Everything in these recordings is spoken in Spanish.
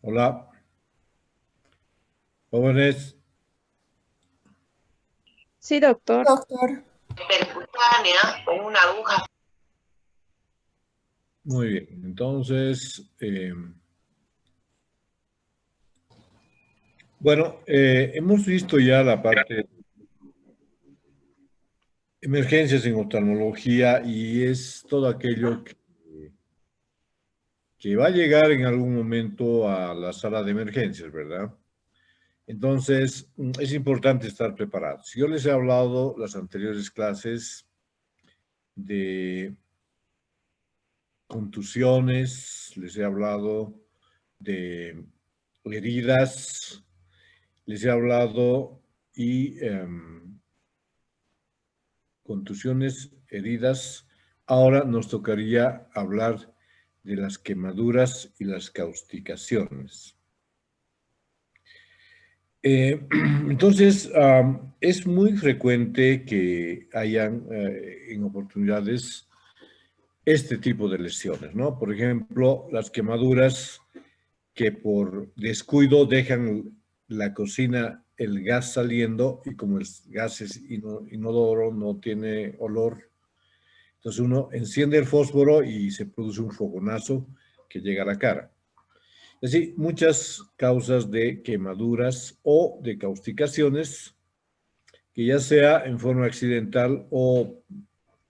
Hola, jóvenes. Sí, doctor. Doctor, percutánea con una aguja. Muy bien. Entonces, bueno, hemos visto ya la parte de emergencias en oftalmología y es todo aquello que va a llegar en algún momento a la sala de emergencias, ¿verdad? Entonces, es importante estar preparados. Yo les he hablado las anteriores clases de contusiones, les he hablado de heridas, les he hablado y contusiones, heridas. Ahora nos tocaría hablar de las quemaduras y las causticaciones. Entonces, es muy frecuente que hayan en oportunidades este tipo de lesiones, ¿no? Por ejemplo, las quemaduras que por descuido dejan la cocina el gas saliendo y como el gas es inodoro, no tiene olor, entonces uno enciende el fósforo y se produce un fogonazo que llega a la cara. Es decir, muchas causas de quemaduras o de causticaciones, que ya sea en forma accidental o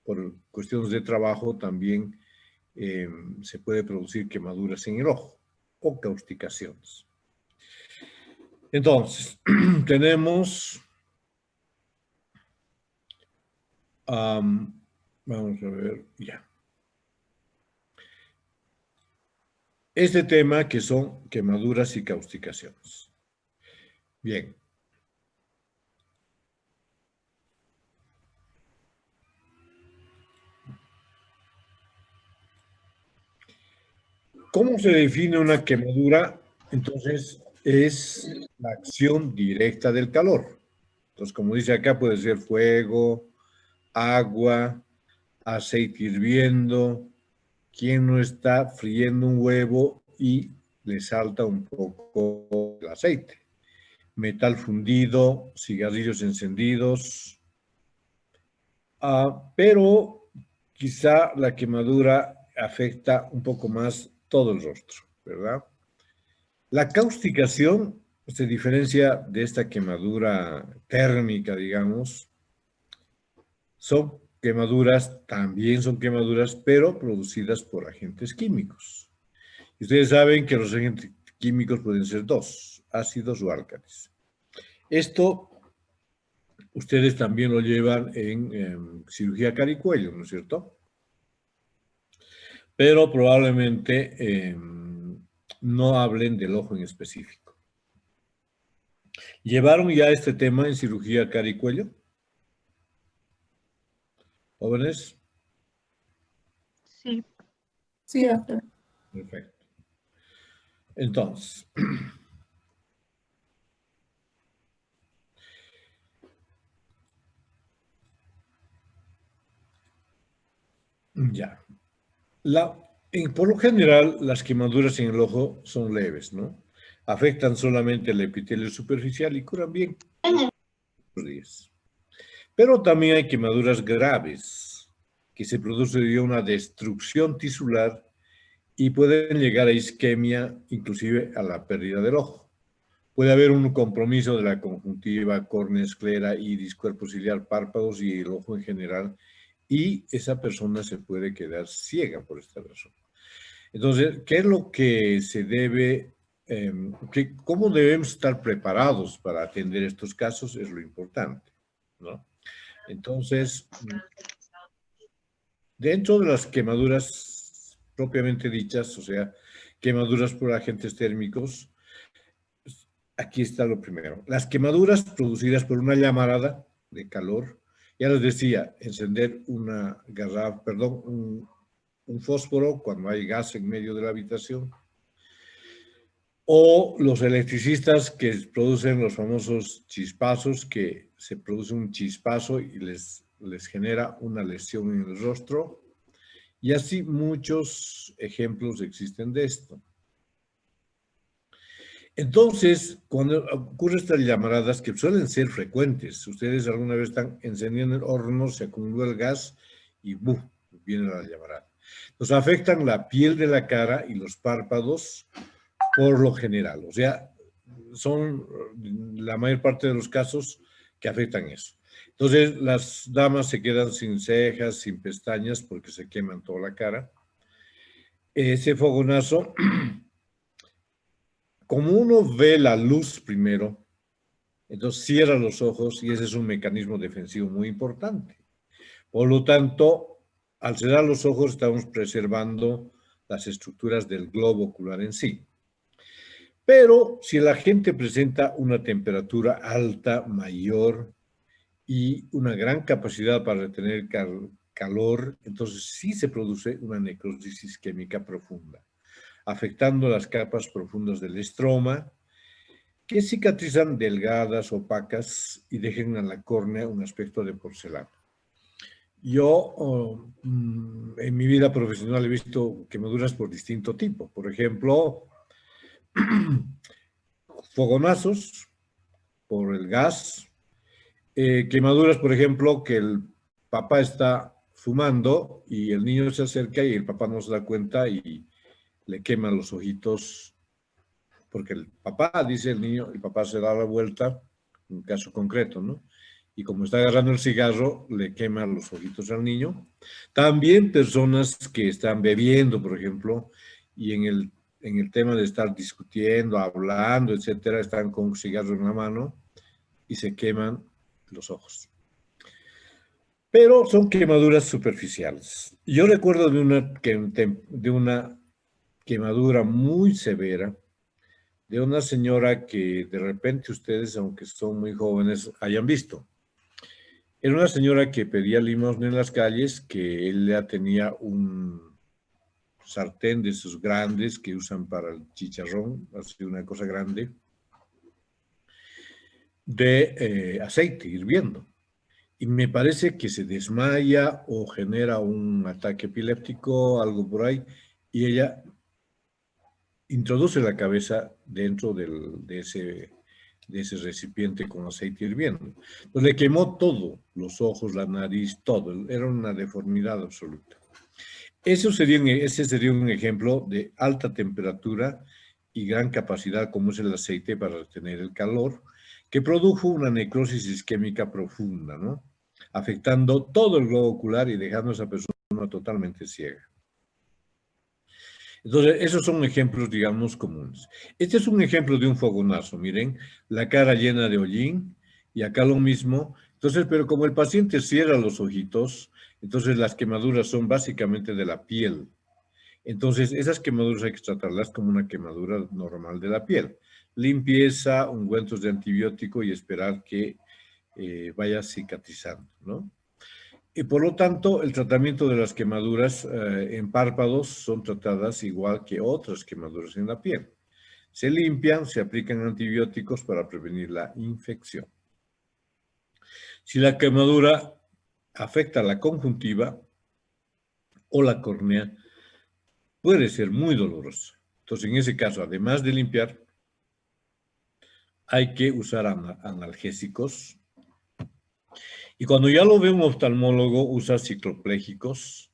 por cuestiones de trabajo también se puede producir quemaduras en el ojo o causticaciones. Entonces, tenemos, vamos a ver, ya. Este tema que son quemaduras y causticaciones. Bien. ¿Cómo se define una quemadura? Entonces, es la acción directa del calor. Entonces, como dice acá, puede ser fuego, agua, aceite hirviendo. ¿Quién no está friendo un huevo y le salta un poco el aceite? Metal fundido, cigarrillos encendidos, pero quizá la quemadura afecta un poco más todo el rostro, ¿verdad? La causticación se diferencia de esta quemadura térmica, digamos. Son quemaduras, también son quemaduras, pero producidas por agentes químicos. Y ustedes saben que los agentes químicos pueden ser dos, ácidos o álcalis. Esto ustedes también lo llevan en cirugía cara y cuello, ¿no es cierto? Pero probablemente no hablen del ojo en específico. ¿Llevaron ya este tema en cirugía cara y cuello? ¿Jóvenes? Sí. Sí, doctor. Perfecto. Entonces, ya. Por lo general, las quemaduras en el ojo son leves, ¿no? Afectan solamente el epitelio superficial y curan bien los días. Pero también hay quemaduras graves, que se produce debido a una destrucción tisular y pueden llegar a isquemia, inclusive a la pérdida del ojo. Puede haber un compromiso de la conjuntiva, córnea, esclera, iris, cuerpo ciliar, párpados y el ojo en general, y esa persona se puede quedar ciega por esta razón. Entonces, ¿qué es lo que se debe, cómo debemos estar preparados para atender estos casos? Es lo importante, ¿no? Entonces, dentro de las quemaduras propiamente dichas, o sea, quemaduras por agentes térmicos, aquí está lo primero. Las quemaduras producidas por una llamarada de calor, ya les decía, encender una garrafa, perdón, un fósforo cuando hay gas en medio de la habitación, o los electricistas que producen los famosos chispazos, que se produce un chispazo y les genera una lesión en el rostro. Y así muchos ejemplos existen de esto. Entonces, cuando ocurren estas llamaradas que suelen ser frecuentes, ustedes alguna vez están encendiendo el horno, se acumula el gas y ¡buf! Viene la llamarada. Nos afectan la piel de la cara y los párpados por lo general. O sea, son la mayor parte de los casos que afectan eso. Entonces, las damas se quedan sin cejas, sin pestañas, porque se queman toda la cara. Ese fogonazo, como uno ve la luz primero, entonces cierra los ojos y ese es un mecanismo defensivo muy importante. Por lo tanto, al cerrar los ojos estamos preservando las estructuras del globo ocular en sí. Pero si la gente presenta una temperatura alta, mayor y una gran capacidad para retener calor, entonces sí se produce una necrosis isquémica profunda, afectando las capas profundas del estroma, que cicatrizan delgadas, opacas y dejan a la córnea un aspecto de porcelana. Yo en mi vida profesional he visto quemaduras por distinto tipo. Por ejemplo, fogonazos por el gas, quemaduras, por ejemplo, que el papá está fumando y el niño se acerca y el papá no se da cuenta y le quema los ojitos, porque el papá, dice el niño, el papá se da la vuelta, un caso concreto, ¿no? Y como está agarrando el cigarro, le quema los ojitos al niño. También personas que están bebiendo, por ejemplo, y en el tema de estar discutiendo, hablando, etcétera, están con un cigarro en la mano y se queman los ojos. Pero son quemaduras superficiales. Yo recuerdo de una quemadura muy severa de una señora que de repente ustedes, aunque son muy jóvenes, hayan visto. Era una señora que pedía limosna en las calles, que ella tenía un sartén de esos grandes que usan para el chicharrón, así una cosa grande, de aceite hirviendo. Y me parece que se desmaya o genera un ataque epiléptico, algo por ahí, y ella introduce la cabeza dentro de ese recipiente con aceite hirviendo. Entonces le quemó todo, los ojos, la nariz, todo. Era una deformidad absoluta. Ese sería un ejemplo de alta temperatura y gran capacidad, como es el aceite para retener el calor, que produjo una necrosis isquémica profunda, ¿no? Afectando todo el globo ocular y dejando a esa persona totalmente ciega. Entonces, esos son ejemplos, digamos, comunes. Este es un ejemplo de un fogonazo, miren, la cara llena de hollín y acá lo mismo. Entonces, pero como el paciente cierra los ojitos, entonces las quemaduras son básicamente de la piel. Entonces, esas quemaduras hay que tratarlas como una quemadura normal de la piel. Limpieza, ungüentos de antibiótico y esperar que vaya cicatrizando, ¿no? Y por lo tanto, el tratamiento de las quemaduras en párpados son tratadas igual que otras quemaduras en la piel. Se limpian, se aplican antibióticos para prevenir la infección. Si la quemadura afecta la conjuntiva o la córnea, puede ser muy doloroso. Entonces, en ese caso, además de limpiar, hay que usar analgésicos. Y cuando ya lo ve un oftalmólogo, usa cicloplégicos,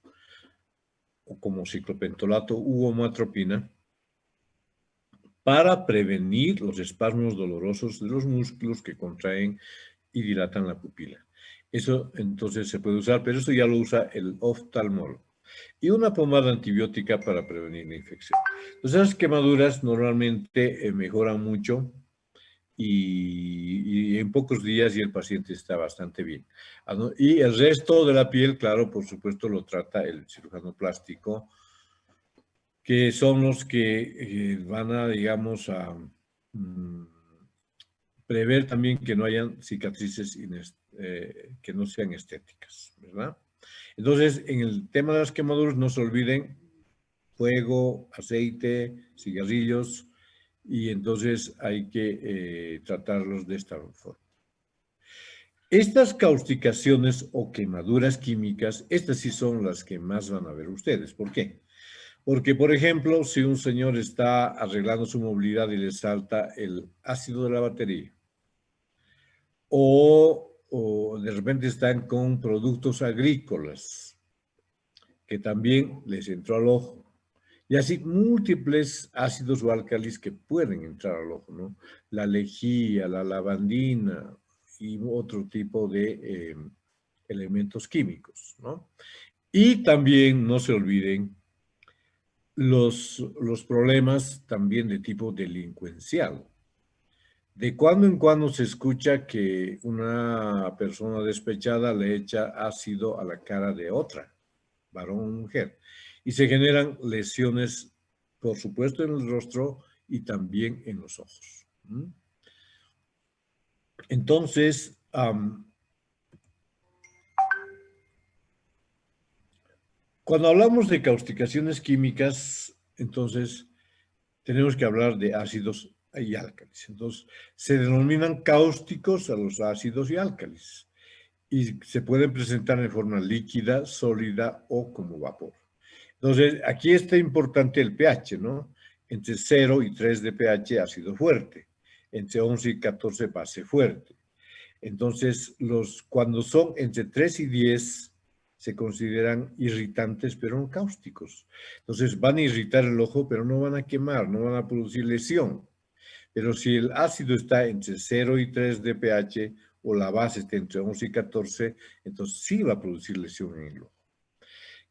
o como ciclopentolato u homatropina, para prevenir los espasmos dolorosos de los músculos que contraen y dilatan la pupila. Eso entonces se puede usar, pero eso ya lo usa el oftalmólogo. Y una pomada antibiótica para prevenir la infección. Entonces, esas quemaduras normalmente mejoran mucho y en pocos días y el paciente está bastante bien. Y el resto de la piel, claro, por supuesto, lo trata el cirujano plástico, que son los que van a, digamos, a prever también que no hayan cicatrices que no sean estéticas, ¿verdad? Entonces, en el tema de las quemaduras, no se olviden fuego, aceite, cigarrillos, y entonces hay que tratarlos de esta forma. Estas causticaciones o quemaduras químicas, estas sí son las que más van a ver ustedes. ¿Por qué? Porque, por ejemplo, si un señor está arreglando su movilidad y le salta el ácido de la batería, o de repente están con productos agrícolas, que también les entró al ojo. Y así múltiples ácidos o álcalis que pueden entrar al ojo, ¿no? La lejía, la lavandina y otro tipo de elementos químicos, ¿no? Y también no se olviden los problemas también de tipo delincuencial. De cuando en cuando se escucha que una persona despechada le echa ácido a la cara de otra, varón o mujer, y se generan lesiones, por supuesto, en el rostro y también en los ojos. Entonces, cuando hablamos de causticaciones químicas, entonces tenemos que hablar de ácidos y álcalis. Entonces, se denominan cáusticos a los ácidos y álcalis y se pueden presentar en forma líquida, sólida o como vapor. Entonces, aquí está importante el pH, ¿no? Entre 0 y 3 de pH, ácido fuerte. Entre 11 y 14, base fuerte. Entonces, cuando son entre 3 y 10, se consideran irritantes, pero no cáusticos. Entonces, van a irritar el ojo, pero no van a quemar, no van a producir lesión. Pero si el ácido está entre 0 y 3 de pH, o la base está entre 11 y 14, entonces sí va a producir lesión en el ojo.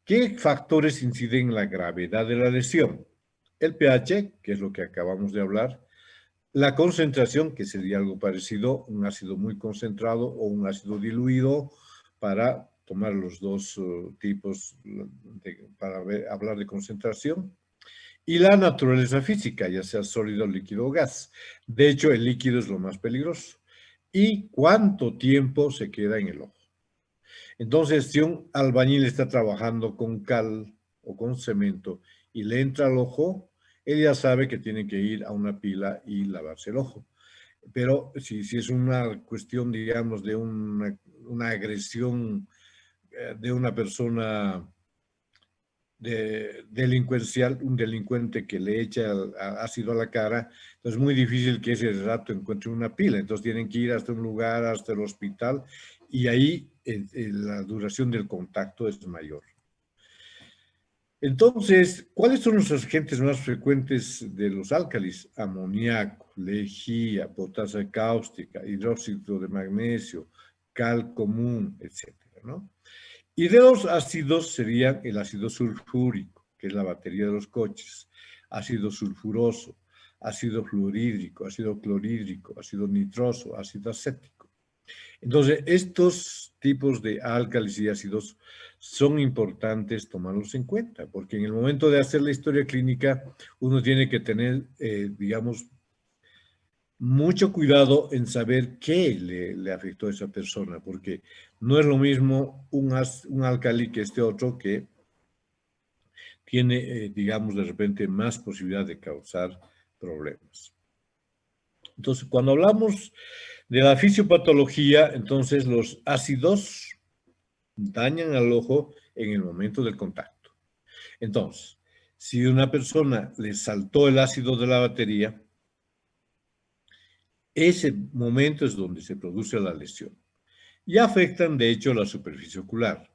¿Qué factores inciden en la gravedad de la lesión? El pH, que es lo que acabamos de hablar, la concentración, que sería algo parecido, un ácido muy concentrado o un ácido diluido, para tomar los dos tipos para hablar de concentración, y la naturaleza física, ya sea sólido, líquido o gas. De hecho, el líquido es lo más peligroso. ¿Y cuánto tiempo se queda en el ojo? Entonces, si un albañil está trabajando con cal o con cemento y le entra al ojo, él ya sabe que tiene que ir a una pila y lavarse el ojo. Pero si es una cuestión, digamos, de una agresión de una persona delincuencial, un delincuente que le echa ácido a la cara, entonces es muy difícil que ese rato encuentre una pila. Entonces tienen que ir hasta un lugar, hasta el hospital, y ahí la duración del contacto es mayor. Entonces, ¿cuáles son los agentes más frecuentes de los álcalis? Amoníaco, lejía, potasa cáustica, hidróxido de magnesio, cal común, etcétera, ¿no? Y de los ácidos serían el ácido sulfúrico, que es la batería de los coches, ácido sulfuroso, ácido fluorhídrico, ácido clorhídrico, ácido nitroso, ácido acético. Entonces, estos tipos de álcalis y ácidos son importantes tomarlos en cuenta, porque en el momento de hacer la historia clínica, uno tiene que tener, digamos, mucho cuidado en saber qué le afectó a esa persona, porque no es lo mismo un álcali que este otro que tiene, digamos, de repente más posibilidad de causar problemas. Entonces, cuando hablamos de la fisiopatología, entonces los ácidos dañan al ojo en el momento del contacto. Entonces, si a una persona le saltó el ácido de la batería, ese momento es donde se produce la lesión y afectan, de hecho, la superficie ocular,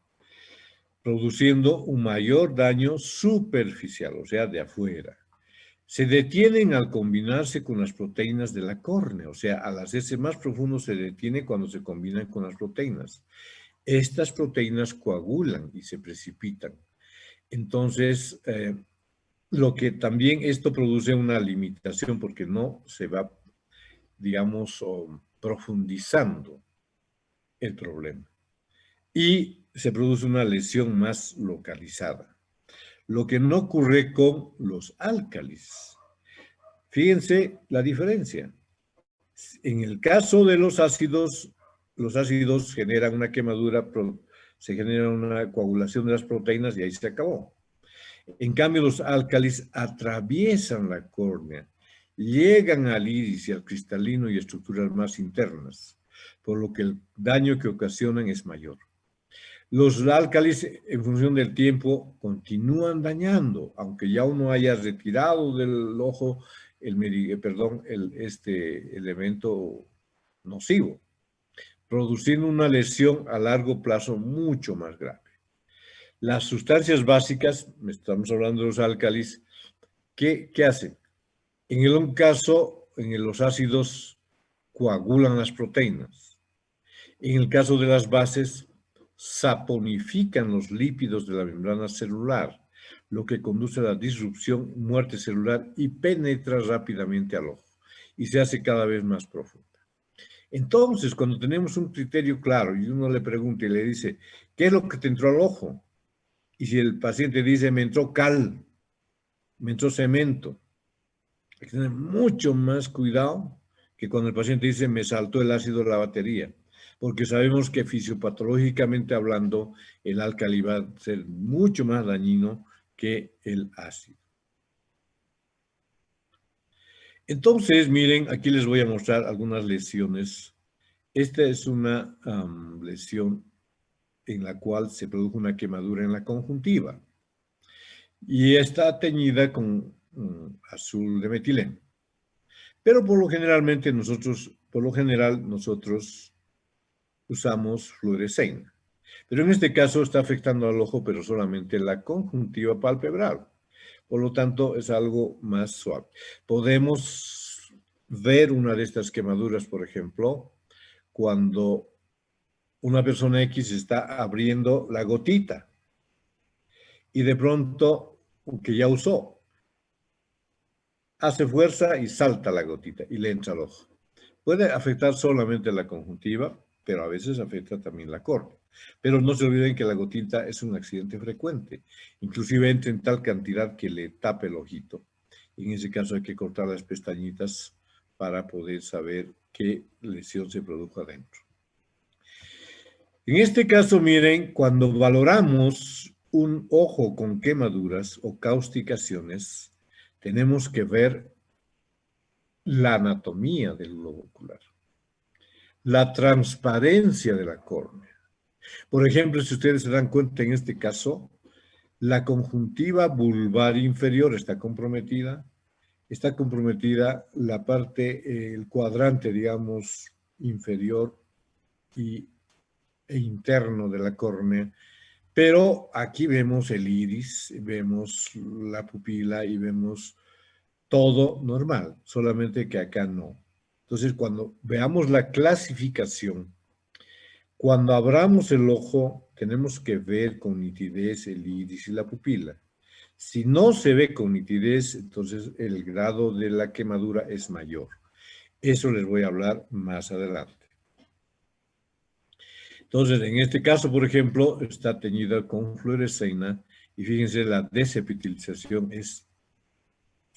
produciendo un mayor daño superficial, o sea, de afuera. Se detienen al combinarse con las proteínas de la córnea, o sea, al hacerse más profundo se detiene cuando se combinan con las proteínas. Estas proteínas coagulan y se precipitan. Entonces, lo que también esto produce una limitación porque no se va, digamos, profundizando el problema. Y se produce una lesión más localizada. Lo que no ocurre con los álcalis. Fíjense la diferencia. En el caso de los ácidos generan una quemadura, se genera una coagulación de las proteínas y ahí se acabó. En cambio, los álcalis atraviesan la córnea, llegan al iris y al cristalino y estructuras más internas, por lo que el daño que ocasionan es mayor. Los álcalis, en función del tiempo, continúan dañando, aunque ya uno haya retirado del ojo este elemento nocivo, produciendo una lesión a largo plazo mucho más grave. Las sustancias básicas, estamos hablando de los álcalis, ¿qué hacen? En un caso, los ácidos coagulan las proteínas. En el caso de las bases, saponifican los lípidos de la membrana celular, lo que conduce a la disrupción, muerte celular y penetra rápidamente al ojo y se hace cada vez más profunda. Entonces, cuando tenemos un criterio claro y uno le pregunta y le dice, ¿qué es lo que te entró al ojo? Y si el paciente dice, me entró cal, me entró cemento, hay que tener mucho más cuidado que cuando el paciente dice, me saltó el ácido de la batería, porque sabemos que fisiopatológicamente hablando, el álcali va a ser mucho más dañino que el ácido. Entonces, miren, aquí les voy a mostrar algunas lesiones. Esta es una lesión en la cual se produjo una quemadura en la conjuntiva y está teñida con azul de metileno. Pero por lo general nosotros usamos fluoresceína. Pero en este caso está afectando al ojo, pero solamente la conjuntiva palpebral. Por lo tanto, es algo más suave. Podemos ver una de estas quemaduras, por ejemplo, cuando una persona X está abriendo la gotita y de pronto, que ya usó, hace fuerza y salta la gotita y le entra al ojo. Puede afectar solamente la conjuntiva, pero a veces afecta también la córnea. Pero no se olviden que la gotita es un accidente frecuente. Inclusive entra en tal cantidad que le tape el ojito. En ese caso hay que cortar las pestañitas para poder saber qué lesión se produjo adentro. En este caso, miren, cuando valoramos un ojo con quemaduras o causticaciones, tenemos que ver la anatomía del globo ocular, la transparencia de la córnea. Por ejemplo, si ustedes se dan cuenta en este caso, la conjuntiva vulvar inferior está comprometida la parte, el cuadrante, digamos, inferior e interno de la córnea, pero aquí vemos el iris, vemos la pupila y vemos todo normal, solamente que acá no. Entonces, cuando veamos la clasificación, cuando abramos el ojo, tenemos que ver con nitidez el iris y la pupila. Si no se ve con nitidez, entonces el grado de la quemadura es mayor. Eso les voy a hablar más adelante. Entonces, en este caso, por ejemplo, está teñida con fluoresceína y fíjense, la desepitelización es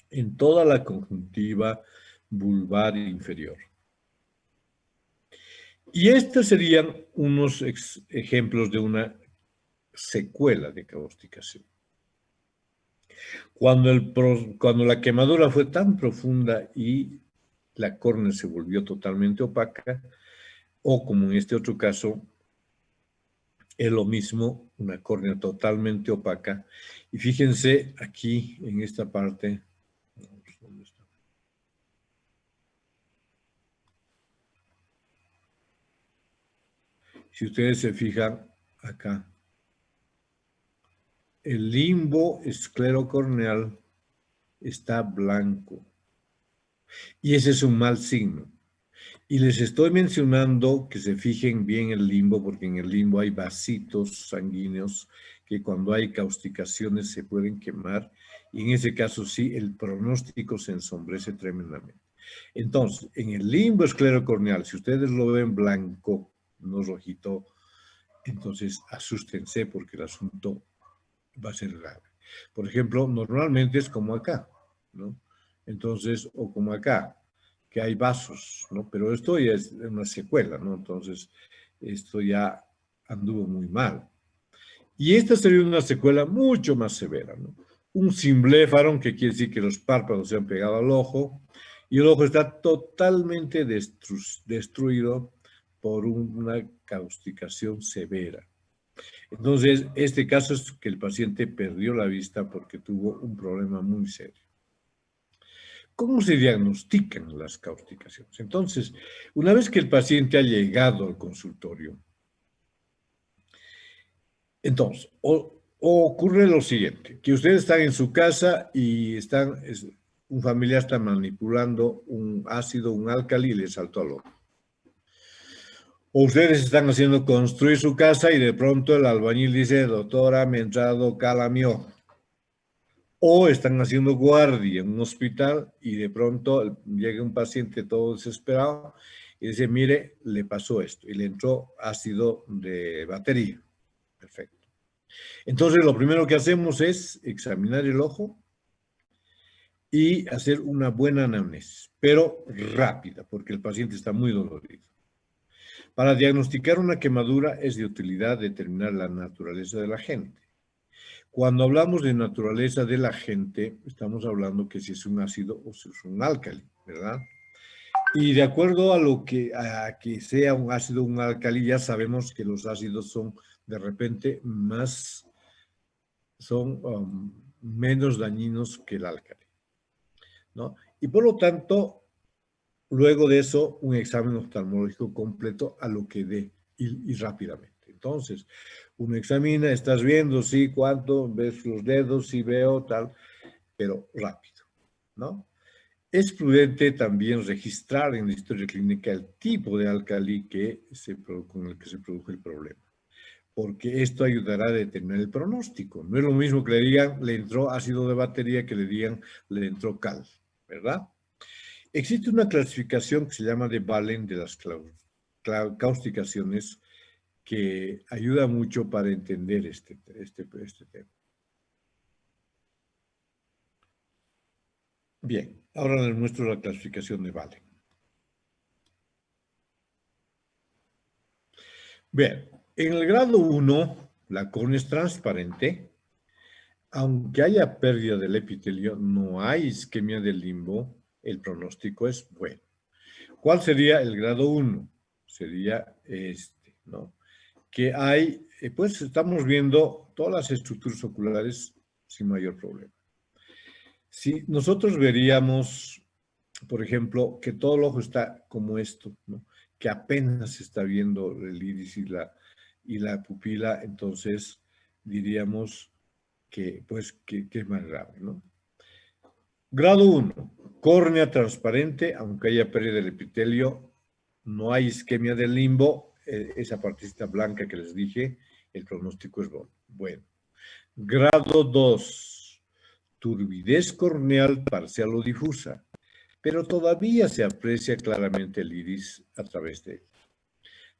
en toda la conjuntiva vulvar inferior. Y estos serían unos ejemplos de una secuela de causticación. Cuando la quemadura fue tan profunda y la córnea se volvió totalmente opaca, o como en este otro caso, es lo mismo, una córnea totalmente opaca. Y fíjense aquí en esta parte, ¿dónde está? Si ustedes se fijan acá, el limbo esclerocorneal está blanco. Y ese es un mal signo. Y les estoy mencionando que se fijen bien el limbo, porque en el limbo hay vasitos sanguíneos que cuando hay causticaciones se pueden quemar. Y en ese caso sí, el pronóstico se ensombrece tremendamente. Entonces, en el limbo esclerocorneal, si ustedes lo ven blanco, no rojito, entonces asústense porque el asunto va a ser grave. Por ejemplo, normalmente es como acá, ¿no? Entonces, o como acá, que hay vasos, ¿no? Pero esto ya es una secuela, ¿no? Entonces, esto ya anduvo muy mal. Y esta sería una secuela mucho más severa, ¿no? Un cimbléfaro, que quiere decir que los párpados se han pegado al ojo, y el ojo está totalmente destruido por una causticación severa. Entonces, este caso es que el paciente perdió la vista porque tuvo un problema muy serio. ¿Cómo se diagnostican las causticaciones? Entonces, una vez que el paciente ha llegado al consultorio, entonces, ocurre lo siguiente, que ustedes están en su casa y un familiar está manipulando un ácido, un álcali y le saltó al ojo. O ustedes están haciendo construir su casa y de pronto el albañil dice, doctora, me ha entrado cala a mi ojo. O están haciendo guardia en un hospital y de pronto llega un paciente todo desesperado y dice, mire, le pasó esto y le entró ácido de batería. Perfecto. Entonces, lo primero que hacemos es examinar el ojo y hacer una buena anamnesis, pero rápida, porque el paciente está muy dolorido. Para diagnosticar una quemadura es de utilidad determinar la naturaleza del agente. Cuando hablamos de naturaleza del agente, estamos hablando que si es un ácido o si es un álcali, ¿verdad? Y de acuerdo a que sea un ácido o un álcali, ya sabemos que los ácidos son de repente menos dañinos que el álcali, ¿no? Y por lo tanto, luego de eso, un examen oftalmológico completo a lo que dé y rápidamente. Entonces, uno examina, estás viendo, sí, cuánto, ves los dedos, sí veo, tal, pero rápido, ¿no? Es prudente también registrar en la historia clínica el tipo de álcali con el que se produjo el problema, porque esto ayudará a determinar el pronóstico. No es lo mismo que le digan, le entró ácido de batería, que le digan, le entró cal, ¿verdad? Existe una clasificación que se llama de Valen de las causticaciones que ayuda mucho para entender este tema. Bien, ahora les muestro la clasificación de Valen. Bien, en el grado 1, la córnea es transparente. Aunque haya pérdida del epitelio, no hay isquemia del limbo, el pronóstico es bueno. ¿Cuál sería el grado 1? Sería este, ¿no? Que hay, pues estamos viendo todas las estructuras oculares sin mayor problema. Si nosotros veríamos, por ejemplo, que todo el ojo está como esto, ¿no? Que apenas se está viendo el iris y la pupila, entonces diríamos que es más grave, ¿no? Grado 1, córnea transparente, aunque haya pérdida del epitelio, no hay isquemia del limbo, esa partecita blanca que les dije, el pronóstico es bueno. Grado 2, turbidez corneal parcial o difusa, pero todavía se aprecia claramente el iris a través de él.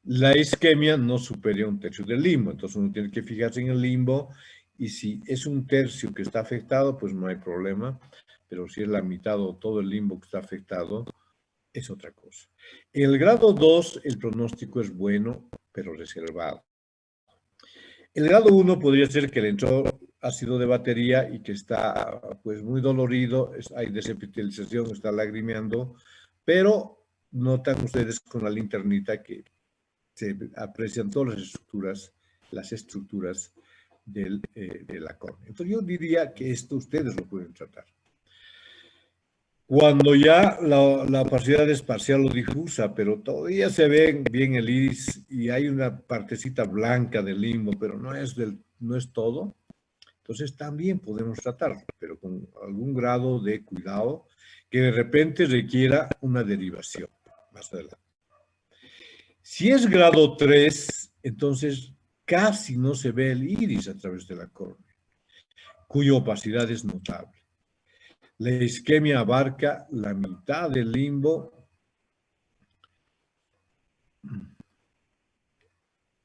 La isquemia no supera un tercio del limbo, entonces uno tiene que fijarse en el limbo y si es un tercio que está afectado, pues no hay problema, pero si es la mitad o todo el limbo que está afectado, es otra cosa. En el grado 2, el pronóstico es bueno, pero reservado. El grado 1 podría ser que le entró ácido de batería y que está pues muy dolorido, hay desepitelización, está lagrimeando, pero notan ustedes con la linternita que se aprecian todas las estructuras de la córnea. Entonces yo diría que esto ustedes lo pueden tratar. Cuando ya la opacidad es parcial o difusa, pero todavía se ve bien el iris y hay una partecita blanca del limbo, pero no es todo, entonces también podemos tratarlo, pero con algún grado de cuidado que de repente requiera una derivación más adelante. Si es grado 3, entonces casi no se ve el iris a través de la córnea, cuya opacidad es notable. La isquemia abarca la mitad del limbo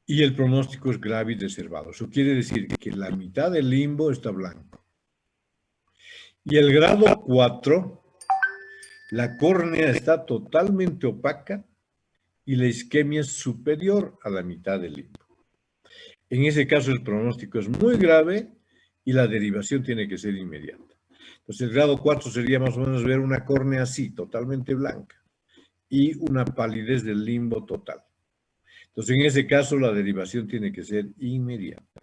y el pronóstico es grave y reservado. Eso quiere decir que la mitad del limbo está blanco. Y el grado 4, la córnea está totalmente opaca y la isquemia es superior a la mitad del limbo. En ese caso el pronóstico es muy grave y la derivación tiene que ser inmediata. Entonces el grado 4 sería más o menos ver una córnea así, totalmente blanca, y una palidez del limbo total. Entonces, en ese caso, la derivación tiene que ser inmediata.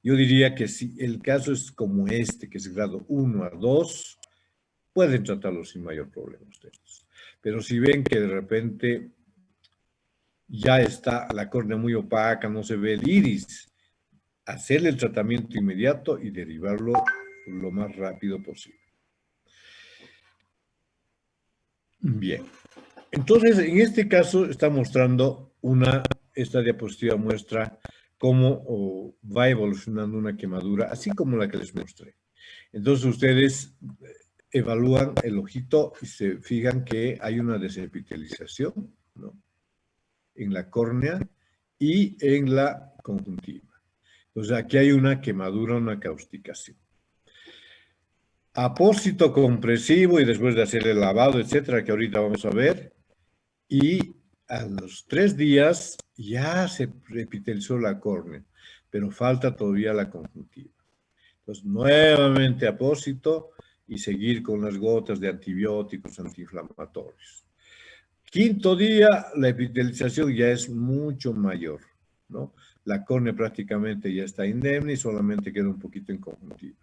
Yo diría que si el caso es como este, que es grado 1 a 2, pueden tratarlo sin mayor problema ustedes. Pero si ven que de repente ya está la córnea muy opaca, no se ve el iris, hacerle el tratamiento inmediato y derivarlo lo más rápido posible. Bien. Entonces, en este caso está mostrando esta diapositiva muestra cómo va evolucionando una quemadura, así como la que les mostré. Entonces, ustedes evalúan el ojito y se fijan que hay una desepitelización, ¿no?, en la córnea y en la conjuntiva. Entonces, aquí hay una quemadura, una causticación. Apósito compresivo y después de hacer el lavado, etcétera, que ahorita vamos a ver, y a los 3 días ya se epitelizó la córnea, pero falta todavía la conjuntiva. Entonces, nuevamente apósito y seguir con las gotas de antibióticos antiinflamatorios. 5.º día, la epitelización ya es mucho mayor, ¿no? La córnea prácticamente ya está indemne y solamente queda un poquito en conjuntiva.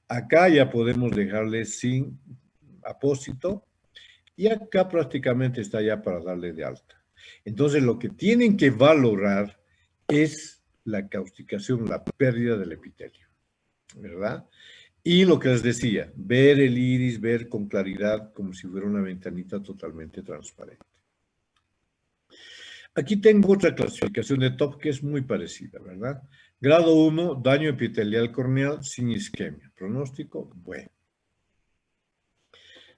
Acá ya podemos dejarle sin apósito y acá prácticamente está ya para darle de alta. Entonces, lo que tienen que valorar es la causticación, la pérdida del epitelio, ¿verdad? Y lo que les decía, ver el iris, ver con claridad como si fuera una ventanita totalmente transparente. Aquí tengo otra clasificación de TOP que es muy parecida, ¿verdad? Grado 1, daño epitelial corneal sin isquemia. Pronóstico, bueno.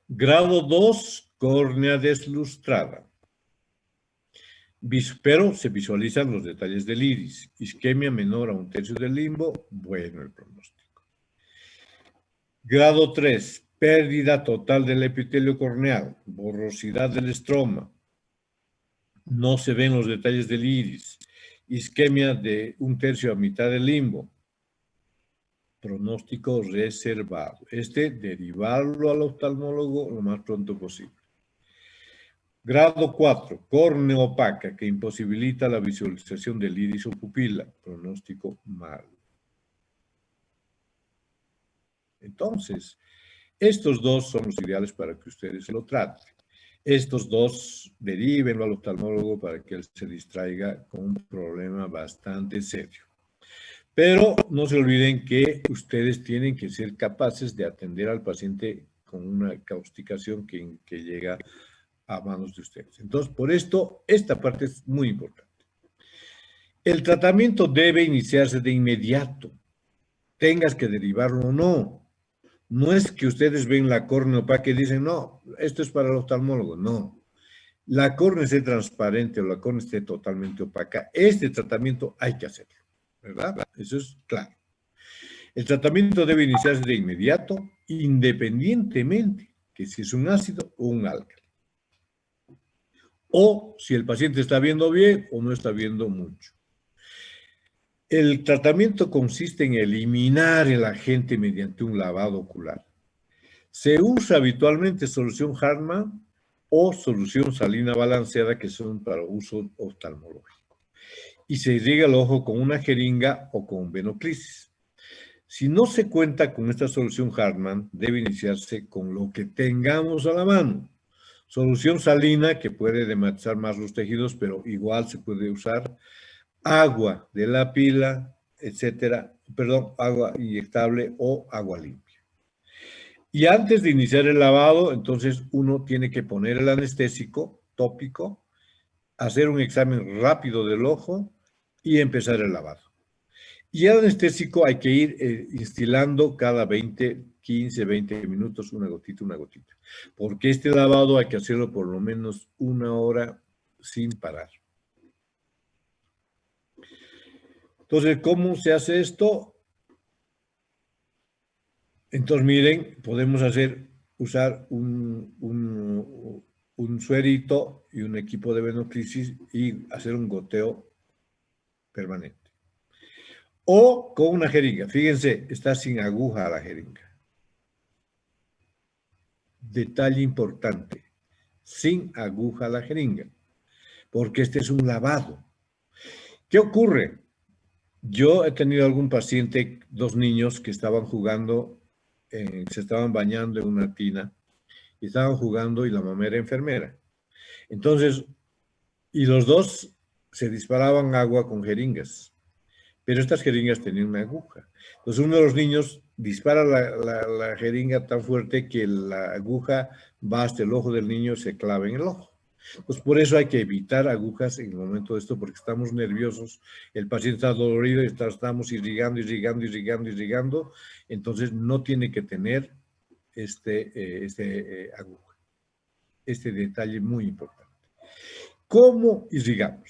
Grado 2, córnea deslustrada. Pero se visualizan los detalles del iris. Isquemia menor a 1/3 del limbo, bueno el pronóstico. Grado 3, pérdida total del epitelio corneal, borrosidad del estroma. No se ven los detalles del iris. Isquemia de 1/3 a mitad del limbo. Pronóstico reservado. Derivarlo al oftalmólogo lo más pronto posible. Grado 4, córnea opaca que imposibilita la visualización del iris o pupila. Pronóstico malo. Entonces, estos dos son los ideales para que ustedes lo traten. Estos dos derivenlo al oftalmólogo para que él se distraiga con un problema bastante serio. Pero no se olviden que ustedes tienen que ser capaces de atender al paciente con una causticación que llega a manos de ustedes. Entonces, por esto, esta parte es muy importante. El tratamiento debe iniciarse de inmediato, tengas que derivarlo o no. No es que ustedes ven la córnea opaca y dicen, no, esto es para el oftalmólogo. No. La córnea esté transparente o la córnea esté totalmente opaca, este tratamiento hay que hacerlo, ¿verdad? Eso es claro. El tratamiento debe iniciarse de inmediato, independientemente que si es un ácido o un álcali. O si el paciente está viendo bien o no está viendo mucho. El tratamiento consiste en eliminar el agente mediante un lavado ocular. Se usa habitualmente solución Hartmann o solución salina balanceada, que son para uso oftalmológico. Y se irriga el ojo con una jeringa o con venoclisis. Si no se cuenta con esta solución Hartmann, debe iniciarse con lo que tengamos a la mano. Solución salina, que puede dematizar más los tejidos, pero igual se puede usar agua de la pila, etcétera, perdón, agua inyectable o agua limpia. Y antes de iniciar el lavado, entonces uno tiene que poner el anestésico tópico, hacer un examen rápido del ojo y empezar el lavado. Y el anestésico hay que ir instilando cada 15, 20 minutos, una gotita, porque este lavado hay que hacerlo por lo menos 1 hora sin parar. Entonces, ¿cómo se hace esto? Entonces, miren, podemos usar un suerito y un equipo de venoclisis y hacer un goteo permanente. O con una jeringa. Fíjense, está sin aguja la jeringa. Detalle importante, sin aguja la jeringa, porque este es un lavado. ¿Qué ocurre? Yo he tenido algún paciente, dos niños que estaban jugando, se estaban bañando en una tina y estaban jugando y la mamá era enfermera. Entonces, y los dos se disparaban agua con jeringas, pero estas jeringas tenían una aguja. Entonces uno de los niños dispara la jeringa tan fuerte que la aguja va hasta el ojo del niño y se clava en el ojo. Pues por eso hay que evitar agujas en el momento de esto, porque estamos nerviosos, el paciente está dolorido y estamos irrigando, irrigando, irrigando, irrigando, entonces no tiene que tener aguja. Este detalle muy importante. ¿Cómo irrigamos?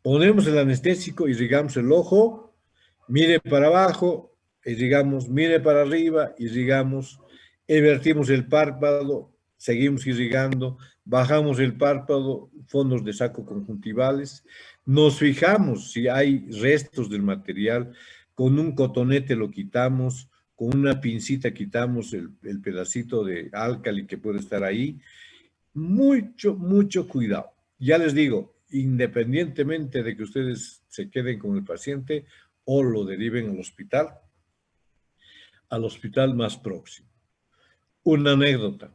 Ponemos el anestésico, irrigamos el ojo, mire para abajo, irrigamos, mire para arriba, irrigamos, invertimos el párpado, seguimos irrigando, bajamos el párpado, fondos de saco conjuntivales, nos fijamos si hay restos del material, con un cotonete lo quitamos, con una pincita quitamos el pedacito de álcali que puede estar ahí. Mucho, mucho cuidado. Ya les digo, independientemente de que ustedes se queden con el paciente o lo deriven al hospital más próximo. Una anécdota.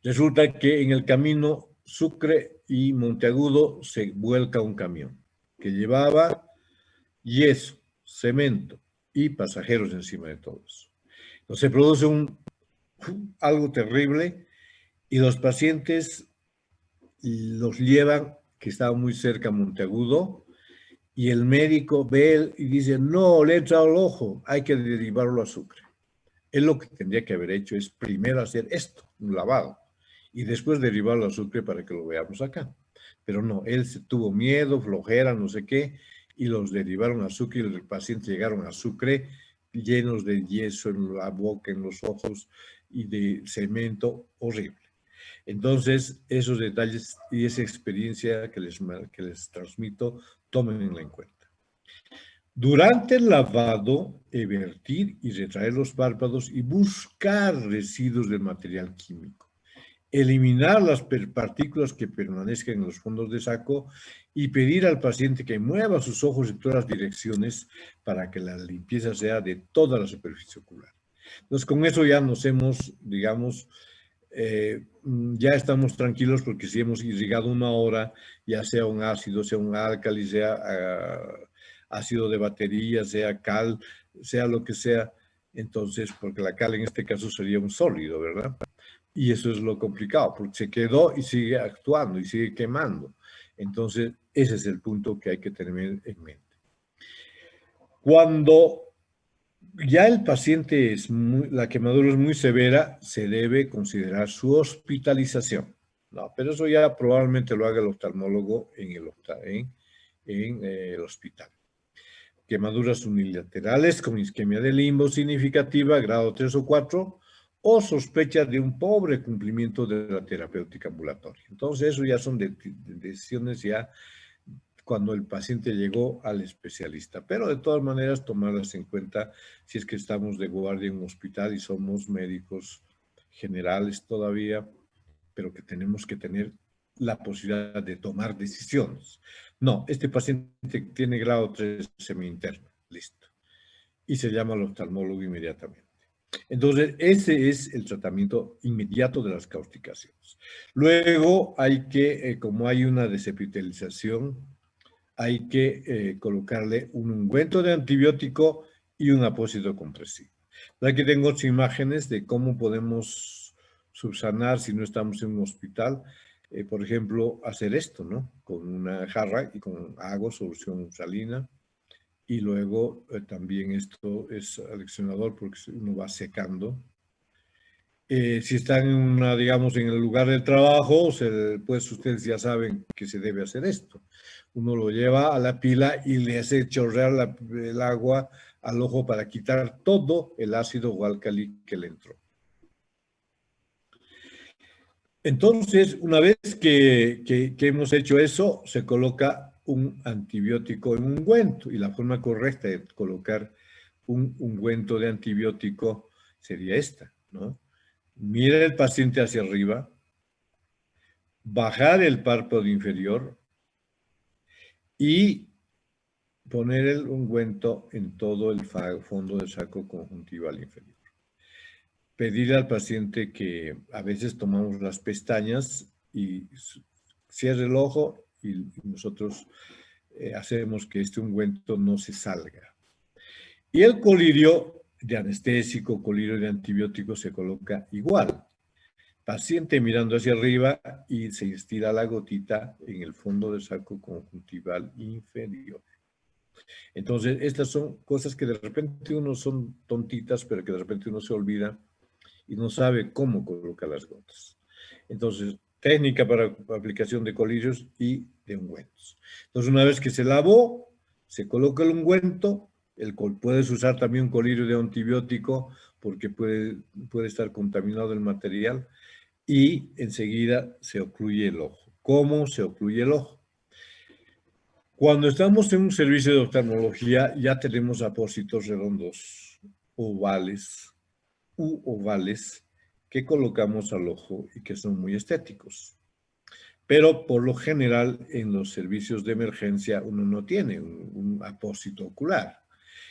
Resulta que en el camino Sucre y Monteagudo se vuelca un camión que llevaba yeso, cemento y pasajeros encima de todos. Entonces se produce algo terrible y los pacientes los llevan, que estaba muy cerca a Monteagudo, y el médico ve y dice, no, le entra al ojo, hay que derivarlo a Sucre. Él lo que tendría que haber hecho es primero hacer esto, un lavado, y después derivarlo a Sucre para que lo veamos acá. Pero no, él se tuvo miedo, flojera, no sé qué, y los derivaron a Sucre, y los pacientes llegaron a Sucre llenos de yeso en la boca, en los ojos, y de cemento horrible. Entonces, esos detalles y esa experiencia que les transmito, tómenla en cuenta. Durante el lavado, vertir y retraer los párpados y buscar residuos de material químico. Eliminar las partículas que permanezcan en los fondos de saco y pedir al paciente que mueva sus ojos en todas las direcciones para que la limpieza sea de toda la superficie ocular. Entonces, con eso ya nos hemos, digamos, ya estamos tranquilos porque si hemos irrigado una hora, ya sea un ácido, sea un álcali, sea ácido de batería, sea cal, sea lo que sea, entonces, porque la cal en este caso sería un sólido, ¿verdad? Y eso es lo complicado, porque se quedó y sigue actuando y sigue quemando. Entonces, ese es el punto que hay que tener en mente. Cuando ya el paciente la quemadura es muy severa, se debe considerar su hospitalización. No, pero eso ya probablemente lo haga el oftalmólogo en el hospital. Quemaduras unilaterales con isquemia de limbo significativa, grado 3 o 4, o sospecha de un pobre cumplimiento de la terapéutica ambulatoria. Entonces, eso ya son decisiones ya cuando el paciente llegó al especialista. Pero de todas maneras, tomarlas en cuenta si es que estamos de guardia en un hospital y somos médicos generales todavía, pero que tenemos que tener la posibilidad de tomar decisiones. No, este paciente tiene grado 3 semi-interno, listo. Y se llama al oftalmólogo inmediatamente. Entonces, ese es el tratamiento inmediato de las causticaciones. Luego hay que, como hay una desepitelización, hay que colocarle un ungüento de antibiótico y un apósito compresivo. Aquí tengo 8 imágenes de cómo podemos subsanar si no estamos en un hospital. Por ejemplo, hacer esto, ¿no? Con una jarra y con agua, solución salina. Y luego también esto es aleccionador porque uno va secando. Si están digamos, en el lugar de trabajo, pues ustedes ya saben que se debe hacer esto. Uno lo lleva a la pila y le hace chorrear el agua al ojo para quitar todo el ácido o álcali que le entró. Entonces, una vez que hemos hecho eso, se coloca un antibiótico en un ungüento y la forma correcta de colocar un ungüento de antibiótico sería esta, ¿no? Mira el paciente hacia arriba, bajar el párpado inferior, y poner el ungüento en todo el fondo del saco conjuntival inferior. Pedirle al paciente que a veces tomamos las pestañas y cierre el ojo y nosotros hacemos que este ungüento no se salga. Y el colirio de anestésico, colirio de antibiótico se coloca igual. Paciente mirando hacia arriba y se estira la gotita en el fondo del saco conjuntival inferior. Entonces, estas son cosas que de repente uno son tontitas, pero que de repente uno se olvida y no sabe cómo colocar las gotas. Entonces, técnica para aplicación de colirios y de ungüentos. Entonces, una vez que se lavó, se coloca el ungüento, puedes usar también un colirio de antibiótico porque puede estar contaminado el material y enseguida se ocluye el ojo. ¿Cómo se ocluye el ojo? Cuando estamos en un servicio de oftalmología ya tenemos apósitos redondos, ovales que colocamos al ojo y que son muy estéticos. Pero por lo general en los servicios de emergencia uno no tiene un apósito ocular.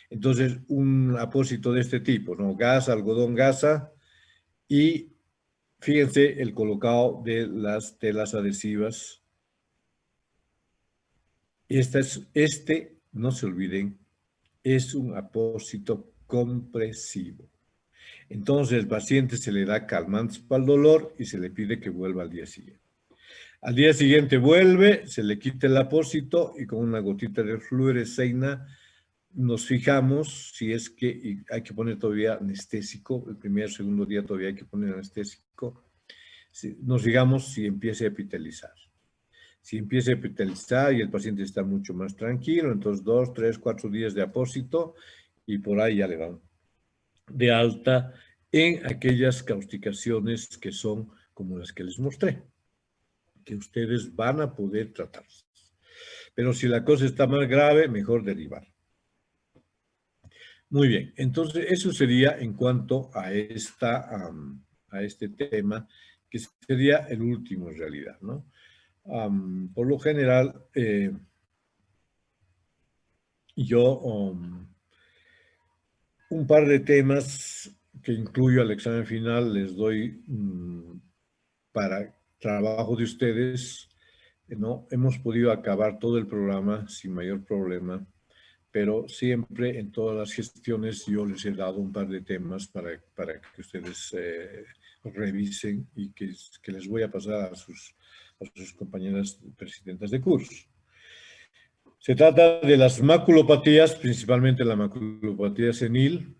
Entonces un apósito de este tipo, ¿no? Gasa, algodón gasa y fíjense el colocado de las telas adhesivas. No se olviden, es un apósito compresivo. Entonces el paciente se le da calmantes para el dolor y se le pide que vuelva al día siguiente. Al día siguiente vuelve, se le quita el apósito y con una gotita de fluoresceína nos fijamos si es que hay que poner todavía anestésico. El primer, segundo día todavía hay que poner anestésico. Nos fijamos si empieza a epitelizar. Si empieza a epitelizar y el paciente está mucho más tranquilo, entonces 2, 3, 4 días de apósito y por ahí ya le dan de alta en aquellas causticaciones que son como las que les mostré, que ustedes van a poder tratar. Pero si la cosa está más grave, mejor derivar. Muy bien, entonces eso sería en cuanto a este tema, que sería el último en realidad, ¿no? Por lo general, yo un par de temas que incluyo al examen final les doy para trabajo de ustedes, ¿no? Hemos podido acabar todo el programa sin mayor problema, pero siempre en todas las gestiones yo les he dado un par de temas para que ustedes revisen y que les voy a pasar a sus compañeras presidentas de curso. Se trata de las maculopatías, principalmente la maculopatía senil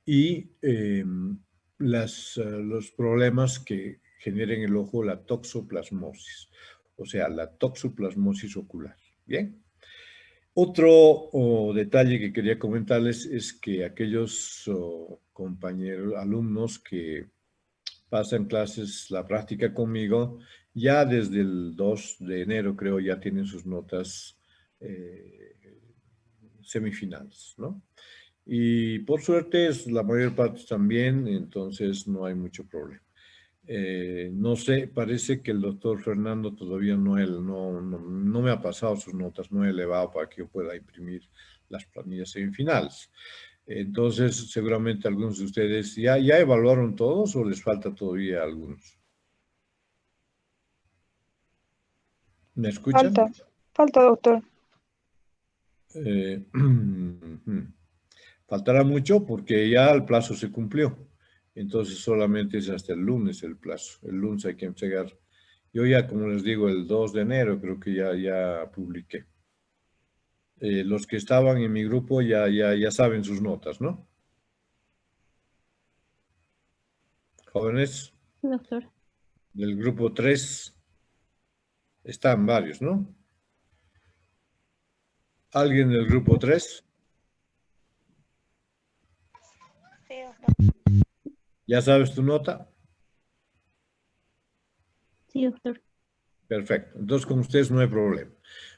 y los problemas que generen el ojo, la toxoplasmosis, o sea, la toxoplasmosis ocular. Bien. Otro detalle que quería comentarles es que aquellos compañeros, alumnos que pasan clases, la práctica conmigo, ya desde el 2 de enero creo ya tienen sus notas semifinales, ¿no? Y por suerte la mayor parte también, entonces no hay mucho problema. No sé, parece que el doctor Fernando todavía no me ha pasado sus notas, no he elevado para que yo pueda imprimir las planillas semifinales. Entonces, seguramente algunos de ustedes ya evaluaron todos o les falta todavía algunos. ¿Me escuchan? Falta, doctor. Faltará mucho porque ya el plazo se cumplió. Entonces solamente es hasta el lunes el plazo. El lunes hay que entregar. Yo ya, como les digo, el 2 de enero creo que ya publiqué. Los que estaban en mi grupo ya saben sus notas, ¿no? Jóvenes. Sí, doctor. Del grupo 3 están varios, ¿no? ¿Alguien del grupo 3? Sí, doctor. ¿Ya sabes tu nota? Sí, doctor. Perfecto. Entonces con ustedes no hay problema.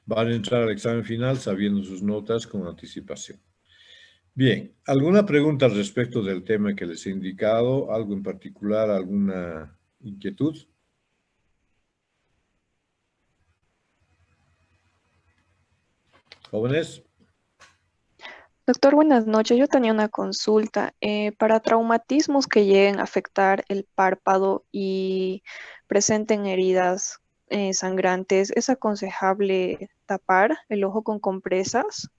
Van a entrar al examen final sabiendo sus notas con anticipación. Bien, ¿alguna pregunta al respecto del tema que les he indicado? ¿Algo en particular? ¿Alguna inquietud? Jóvenes, Doctor, buenas noches. Yo tenía una consulta. Para traumatismos que lleguen a afectar el párpado y presenten heridas sangrantes, ¿es aconsejable tapar el ojo con compresas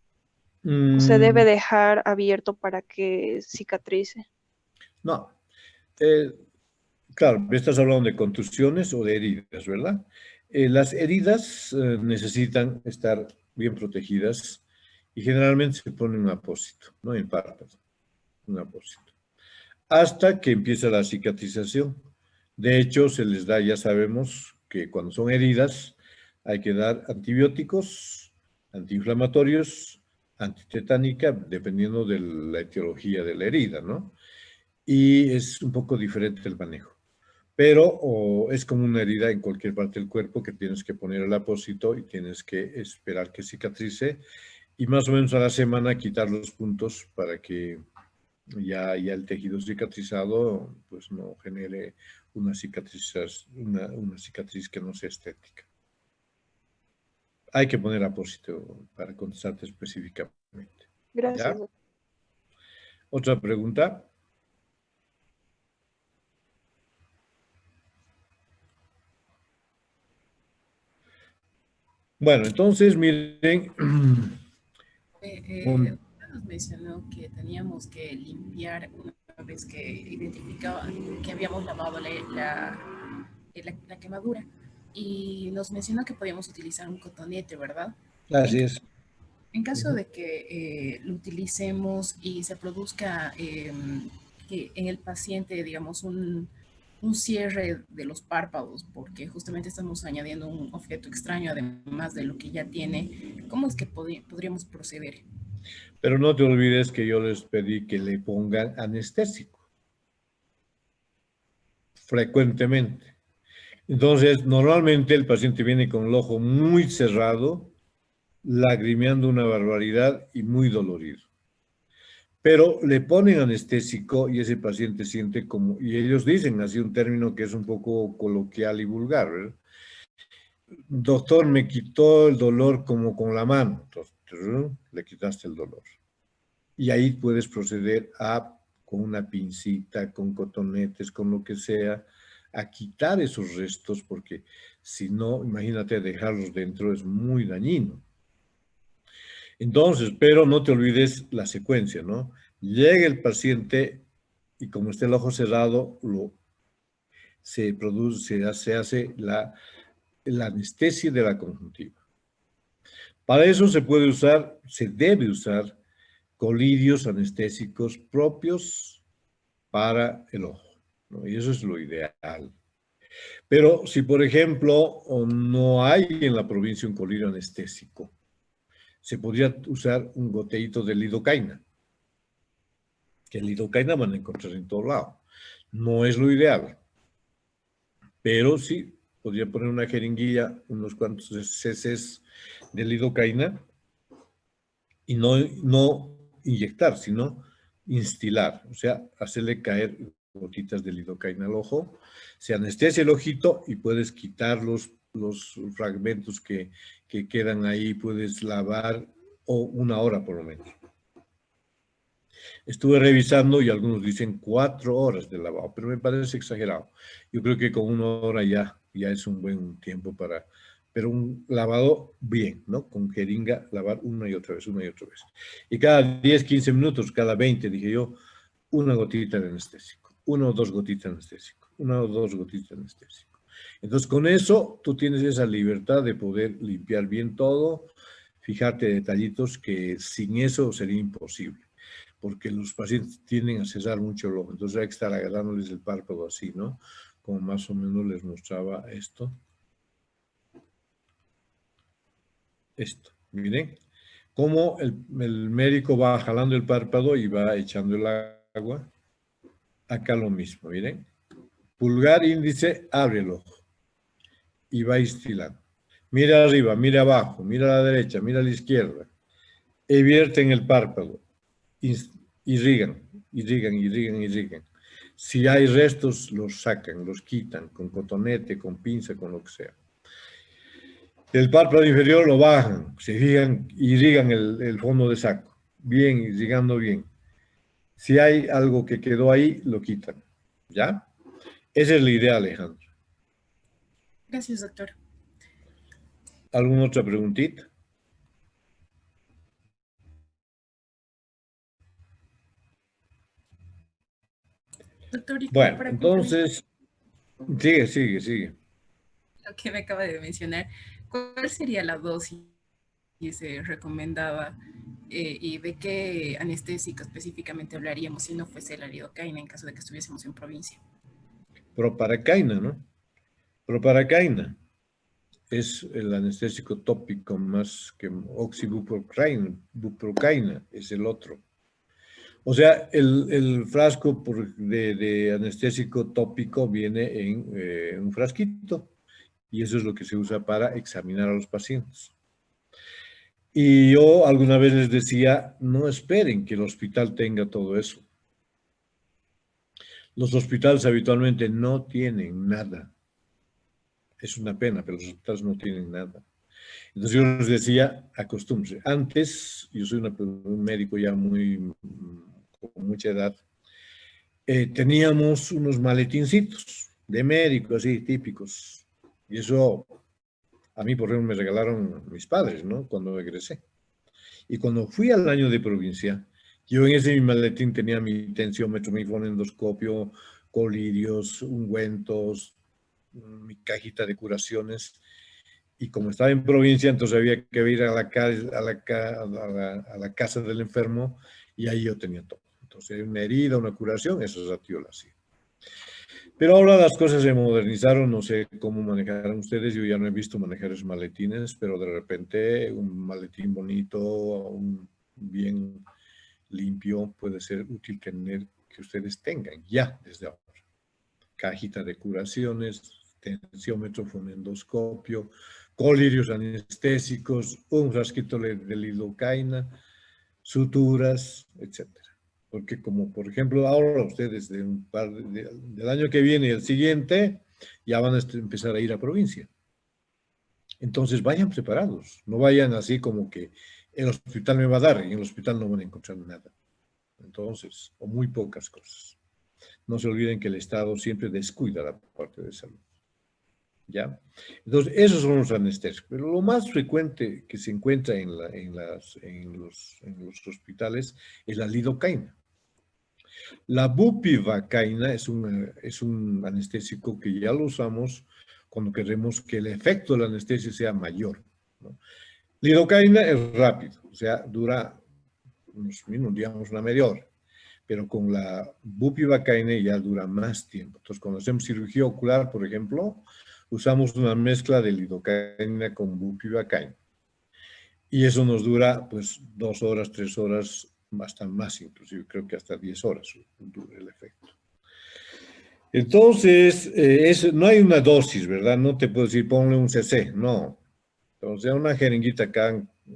o se debe mm, dejar abierto para que cicatrice? no. Eh, claro, me estás hablando de contusiones o de heridas, ¿verdad? Las heridas necesitan estar bien protegidas y generalmente se pone un apósito, no en párpado, un apósito, hasta que empieza la cicatrización. De hecho, se les da, ya sabemos que cuando son heridas hay que dar antibióticos, antiinflamatorios, antitetánica, dependiendo de la etiología de la herida, ¿no? Y es un poco diferente el manejo. Pero es como una herida en cualquier parte del cuerpo que tienes que poner el apósito y tienes que esperar que cicatrice y más o menos a la semana quitar los puntos para que ya el tejido cicatrizado pues no genere una cicatriz que no sea estética. Hay que poner apósito para contestarte específicamente. Gracias, ¿Ya? doctor. Otra pregunta. Bueno, entonces miren, un- Nos mencionó que teníamos que limpiar una vez que identificaba que habíamos lavado la quemadura y nos mencionó que podíamos utilizar un cotonete, ¿verdad? En, así es. en caso de que lo utilicemos y se produzca que en el paciente, digamos, un cierre de los párpados, porque justamente estamos añadiendo un objeto extraño además de lo que ya tiene, ¿cómo es que podríamos proceder? Pero no te olvides que yo les pedí que le pongan anestésico frecuentemente. Entonces, normalmente el paciente viene con el ojo muy cerrado, lagrimeando una barbaridad y muy dolorido. Pero le ponen anestésico y ese paciente siente como, y ellos dicen así un término que es un poco coloquial y vulgar, ¿verdad? Doctor, me quitó el dolor como con la mano. Entonces, le quitaste el dolor. Y ahí puedes proceder con una pincita, con cotonetes, con lo que sea, a quitar esos restos, porque si no, imagínate, dejarlos dentro es muy dañino. Entonces, pero no te olvides la secuencia, ¿no? Llega el paciente y como está el ojo cerrado, se hace la anestesia de la conjuntiva. Para eso se debe usar colidios anestésicos propios para el ojo, ¿no? Y eso es lo ideal. Pero si, por ejemplo, no hay en la provincia un colidio anestésico, se podría usar un goteíto de lidocaína, que el lidocaína van a encontrar en todo lado. No es lo ideal, pero sí podría poner una jeringuilla, unos cuantos ccs de lidocaína y no inyectar, sino instilar, o sea, hacerle caer gotitas de lidocaína al ojo, se anestesia el ojito y puedes quitar los fragmentos que quedan ahí, puedes lavar o una hora por lo menos. Estuve revisando y algunos dicen 4 horas de lavado, pero me parece exagerado. Yo creo que con una hora ya es un buen tiempo pero un lavado bien, ¿no? Con jeringa, lavar una y otra vez, una y otra vez. Y cada 10, 15 minutos, cada 20, dije yo, una gotita de anestésico, una o dos gotitas de anestésico, una o dos gotitas de anestésico. Entonces, con eso, tú tienes esa libertad de poder limpiar bien todo, fijarte detallitos que sin eso sería imposible porque los pacientes tienden a cerrar mucho el ojo, entonces hay que estar agarrándoles el párpado así, ¿no? Como más o menos les mostraba esto. Miren, cómo el médico va jalando el párpado y va echando el agua. Acá lo mismo, miren. Pulgar, índice, abre el ojo y va estilando. Mira arriba, mira abajo, mira a la derecha, mira a la izquierda. Evierten el párpado, irrigan, irrigan, irrigan, irrigan. Si hay restos, los sacan, los quitan con cotonete, con pinza, con lo que sea. El párpado inferior lo bajan, se fijan, irrigan el fondo de saco. Bien, irrigando bien. Si hay algo que quedó ahí, lo quitan. ¿Ya? Esa es la idea, Alejandro. Gracias, doctor. ¿Alguna otra preguntita? Doctor, y como Bueno, para complementar entonces, sigue. lo que me acaba de mencionar, ¿cuál sería la dosis recomendada y de qué anestésico específicamente hablaríamos si no fuese la lidocaína en caso de que estuviésemos en provincia? Proparacaína, ¿no? Proparacaína es el anestésico tópico más que oxibuprocaína es el otro. O sea, el frasco de anestésico tópico viene en un frasquito y eso es lo que se usa para examinar a los pacientes. Y yo alguna vez les decía, no esperen que el hospital tenga todo eso. Los hospitales habitualmente no tienen nada. Es una pena, pero los hospitales no tienen nada. Entonces yo les decía, acostúmbrense. Antes, yo soy un médico ya con mucha edad, teníamos unos maletincitos de médico, así, típicos. Y eso, a mí, por ejemplo, me regalaron mis padres, ¿no? Cuando egresé. Y cuando fui al año de provincia, yo en ese mi maletín tenía mi tensiómetro, mi fonendoscopio, colirios, ungüentos, mi cajita de curaciones. Y como estaba en provincia, entonces había que ir a la casa del enfermo y ahí yo tenía todo. Entonces, una herida, una curación, eso es yo lo hacía. Pero ahora las cosas se modernizaron, no sé cómo manejarán ustedes, yo ya no he visto manejar esos maletines, pero de repente un maletín bonito, un bien limpio, puede ser útil tener que ustedes tengan ya desde ahora. Cajita de curaciones, tensiómetro, fonendoscopio, colirios anestésicos, un frasquito de lidocaína, suturas, etcétera. Porque como por ejemplo ahora ustedes del año que viene y el siguiente ya van a empezar a ir a provincia. Entonces vayan preparados, no vayan así como que el hospital me va a dar y en el hospital no van a encontrar nada. Entonces, o muy pocas cosas. No se olviden que el Estado siempre descuida la parte de salud. ¿Ya? Entonces, esos son los anestésicos. Pero lo más frecuente que se encuentra en los hospitales es la lidocaína. La bupivacaína es un anestésico que ya lo usamos cuando queremos que el efecto de la anestesia sea mayor, ¿no? Lidocaína es rápido, o sea, dura unos minutos, digamos una media hora, pero con la bupivacaína ya dura más tiempo. Entonces, cuando hacemos cirugía ocular, por ejemplo, usamos una mezcla de lidocaína con bupivacaína. Y eso nos dura, pues, 2 horas, 3 horas, hasta más, inclusive, creo que hasta 10 horas dura el efecto. Entonces, no hay una dosis, ¿verdad? No te puedo decir, ponle un cc, no. Entonces, una jeringuita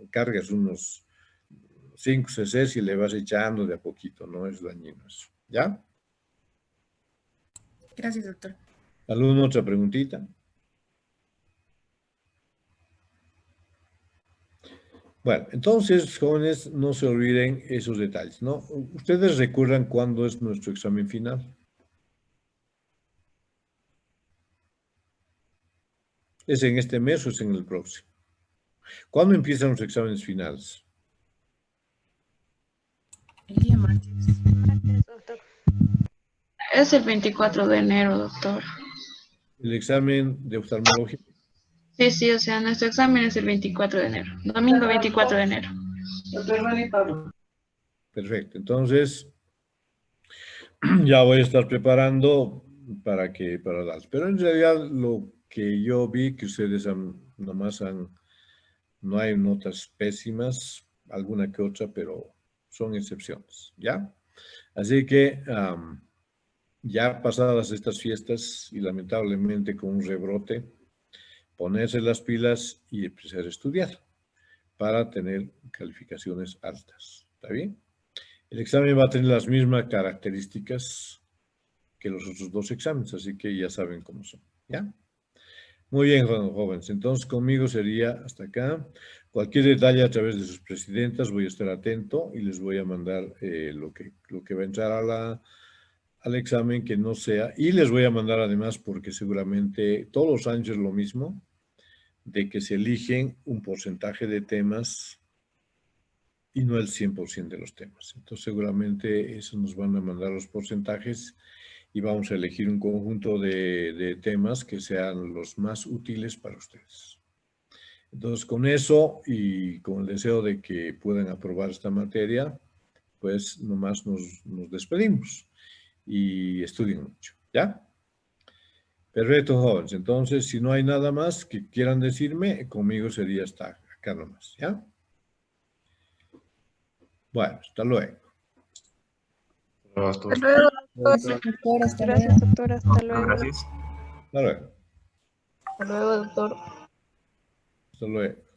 cargas unos 5 cc y le vas echando de a poquito, no es dañino eso. ¿Ya? Gracias, doctor. ¿Alguna otra preguntita? Bueno, entonces, jóvenes, no se olviden esos detalles, ¿no? ¿Ustedes recuerdan cuándo es nuestro examen final? ¿Es en este mes o es en el próximo? ¿Cuándo empiezan los exámenes finales? El día martes. Doctor. Es el 24 de enero, doctor. El examen de oftalmología. Sí, o sea, nuestro examen es el 24 de enero. Domingo 24 de enero. Perfecto. Entonces, ya voy a estar preparando para dar. Pero en realidad lo que yo vi que ustedes no hay notas pésimas, alguna que otra, pero son excepciones, ¿ya? Así que ya pasadas estas fiestas y lamentablemente con un rebrote, ponerse las pilas y empezar a estudiar para tener calificaciones altas. ¿Está bien? El examen va a tener las mismas características que los otros dos exámenes, así que ya saben cómo son. ¿Ya? Muy bien, jóvenes. Entonces, conmigo sería hasta acá. Cualquier detalle a través de sus presidentas, voy a estar atento y les voy a mandar lo que va a entrar al examen que no sea. Y les voy a mandar además, porque seguramente todos los años es lo mismo, de que se eligen un porcentaje de temas y no el 100% de los temas. Entonces, seguramente eso nos van a mandar los porcentajes y vamos a elegir un conjunto de temas que sean los más útiles para ustedes. Entonces, con eso y con el deseo de que puedan aprobar esta materia, pues nomás nos despedimos y estudien mucho, ¿ya? Perfecto, jóvenes. Entonces, si no hay nada más que quieran decirme, conmigo sería hasta acá nomás, ¿ya? Bueno, hasta luego. Hasta luego, Doctor, hasta luego. Gracias, doctora. Hasta luego. Gracias. Hasta luego. Hasta luego, doctor. Hasta luego.